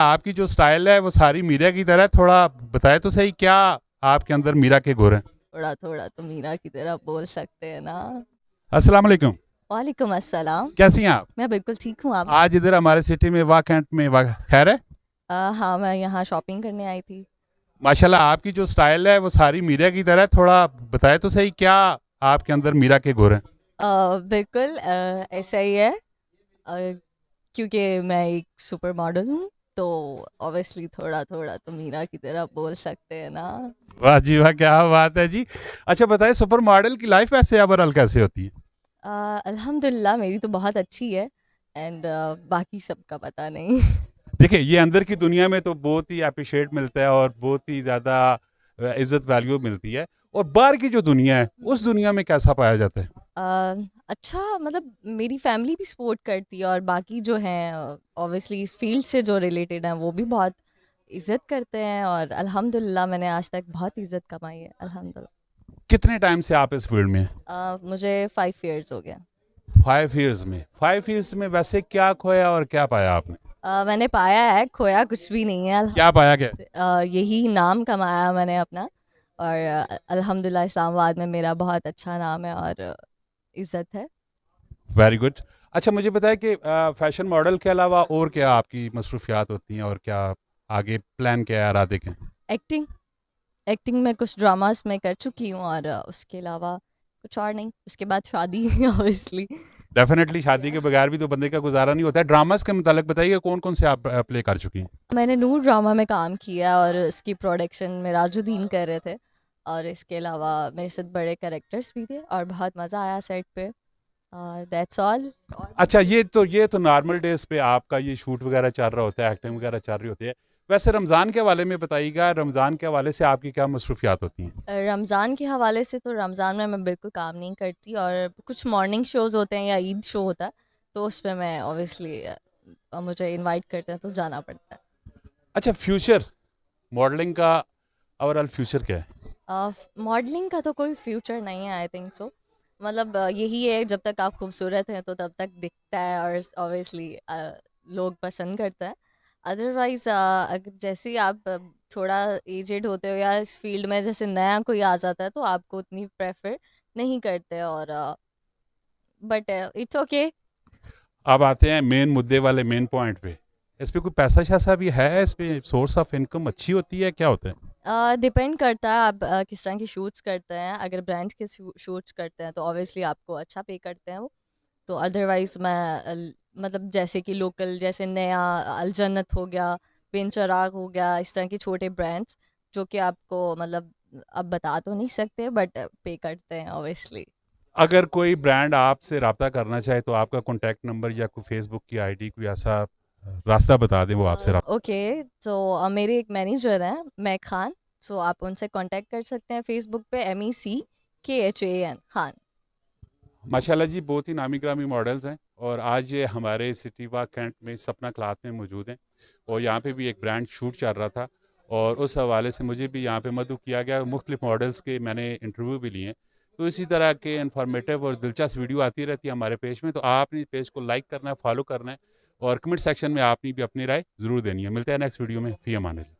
आपकी जो स्टाइल है वो सारी मीरा की तरह है। थोड़ा बताए तो सही, क्या आपके अंदर मीरा के गुण हैं? थोड़ा थोड़ा तो मीरा की तरह बोल सकते हैं ना। अस्सलाम वालेकुम। वालेकुम अस्सलाम। कैसी हैं आप? मैं बिल्कुल ठीक हूँ, आप? आज इधर हमारे सिटी में वाह कैंट में वाह खैर है। हाँ, मैं यहाँ शॉपिंग करने आई थी। माशाल्लाह आपकी जो स्टाइल है वो सारी मीरा की तरह है। थोड़ा बताए तो सही, क्या आपके अंदर मीरा के गुण हैं? बिल्कुल ऐसा ही है। अ, क्योंकि मैं एक सुपर मॉडल हूँ, तो ऑब्वियसली थोड़ा थोड़ा तो मीरा की तरह बोल सकते हैं ना। वाह जी वाह, क्या बात है जी। अच्छा बताए, सुपर मॉडल की लाइफ वैसे ओवरऑल कैसे होती है? अल्हम्दुलिल्लाह मेरी तो बहुत अच्छी है। एंड बाकी सबका पता नहीं। देखिए, ये अंदर की दुनिया में तो बहुत ही अप्रिशिएट मिलता है और बहुत ही ज़्यादा इज़्ज़त वैल्यू मिलती है। और बाहर की जो दुनिया है, उस दुनिया में कैसा पाया जाता है? अ, अच्छा, मतलब मेरी फैमिली भी सपोर्ट करती है, और बाकी जो हैं ऑब्वियसली इस फील्ड से जो रिलेटेड हैं वो भी बहुत इज़्ज़त करते हैं, और अल्हम्दुलिल्लाह मैंने आज तक बहुत इज़्ज़त कमाई है, अल्हम्दुलिल्लाह। कितने टाइम से आप इस फील्ड में हैं? मुझे 5 इयर्स हो गया। 5 इयर्स में। 5 इयर्स में वैसे क्या खोया और क्या पाया आपने? मैंने पाया है, खोया कुछ भी नहीं है, क्या पाया क्या? यही नाम कमाया मैंने अपना। और अल्हम्दुलिल्लाह इस्लामाबाद में मेरा बहुत अच्छा नाम है और इज़्ज़त है। Very good. अच्छा मुझे बताएं कि फैशन मॉडल के अलावा और क्या आपकी मसरूफियात होती हैं और क्या आगे प्लान क्या है इरादे के? एक्टिंग। एक्टिंग में कुछ ड्रामास में कर चुकी हूँ, और उसके अलावा कुछ और नहीं। उसके बाद शादी ऑब्वियसली। डेफिनेटली शादी के बगैर भी तो बंदे का गुजारा नहीं होता है। ड्रामास के मुतालिक बताइए, कौन कौन से आप प्ले कर चुकी हैं? मैंने नूर ड्रामा में काम किया, और इसकी प्रोडक्शन में राजुद्दीन कर रहे थे। और इसके अलावा मेरे साथ बड़े कैरेक्टर्स भी थे, और बहुत मज़ा आया सेट पे। That's all. और भी अच्छा, ये तो नॉर्मल डेज पे आपका ये शूट वगैरह चल रहा होता है, एक्टिंग वगैरह चल रही होती है। वैसे रमज़ान के हवाले में बताइएगा, रमज़ान के हवाले से आपकी क्या मसरूफियात होती हैं? रमज़ान के हवाले से तो रमज़ान में मैं बिल्कुल काम नहीं करती, और कुछ मॉर्निंग शोज़ होते हैं या ईद शो होता है, तो उस पे मैं ऑब्वियसली मुझे इनवाइट करते हैं तो जाना पड़ता है। अच्छा, फ्यूचर मॉडलिंग का ओवरऑल फ्यूचर क्या है? मॉडलिंग का तो कोई फ्यूचर नहीं है, आई थिंक सो। मतलब यही है, जब तक आप खूबसूरत हैं तो तब तक दिखता है, और ऑब्वियसली लोग पसंद करते हैं। अदरवाइज अगर जैसे ही आप थोड़ा एजेड होते हो, या इस फील्ड में जैसे नया कोई आ जाता है, तो आपको उतनी प्रेफर नहीं करते, और बट इट्स ओके। अब आते हैं मेन मुद्दे वाले मेन पॉइंट पे। इस पे कोई पैसा शैसा भी है? इस पे सोर्स ऑफ इनकम अच्छी होती है, क्या होता है? डिपेंड करता है आप किस तरह की शूट्स करते हैं। अगर ब्रांड्स के शूट्स करते हैं तो ऑब्वियसली आपको अच्छा पे करते हैं वो। तो अदरवाइज मैं मतलब जैसे कि लोकल, जैसे नया अलजन्नत हो गया, बिन चिराग हो गया, इस तरह के छोटे ब्रांड्स जो कि आपको मतलब अब बता तो नहीं सकते, बट पे करते हैं ऑब्वियसली। अगर कोई ब्रांड आपसे रब्ता करना चाहे तो आपका कॉन्टैक्ट नंबर या कोई फेसबुक की आईडी, कोई ऐसा रास्ता बता दें वो आपसे रब्ता। ओके, तो मेरे एक मैनेजर हैं, मैं खान। सो आप उनसे कांटेक्ट कर सकते हैं फेसबुक पे, MECKHAN खान। माशाल्लाह जी, बहुत ही नामी ग्रामी मॉडल्स हैं और आज ये हमारे सिटी वाक कैंट में सपना क्लाथ में मौजूद हैं। और यहाँ पे भी एक ब्रांड शूट चल रहा था और उस हवाले से मुझे भी यहाँ पे मदऊ किया गया। मुख्तलिफ मॉडल्स के मैंने इंटरव्यू भी लिए हैं। तो इसी तरह के इन्फॉर्मेटिव और दिलचस्प वीडियो आती रहती है हमारे पेज में। तो आपने पेज को लाइक करना है, फॉलो करना है और कमेंट सेक्शन में आपने भी अपनी राय ज़रूर देनी है। मिलते हैं नेक्स्ट वीडियो में। फ़ी अमान अल्लाह।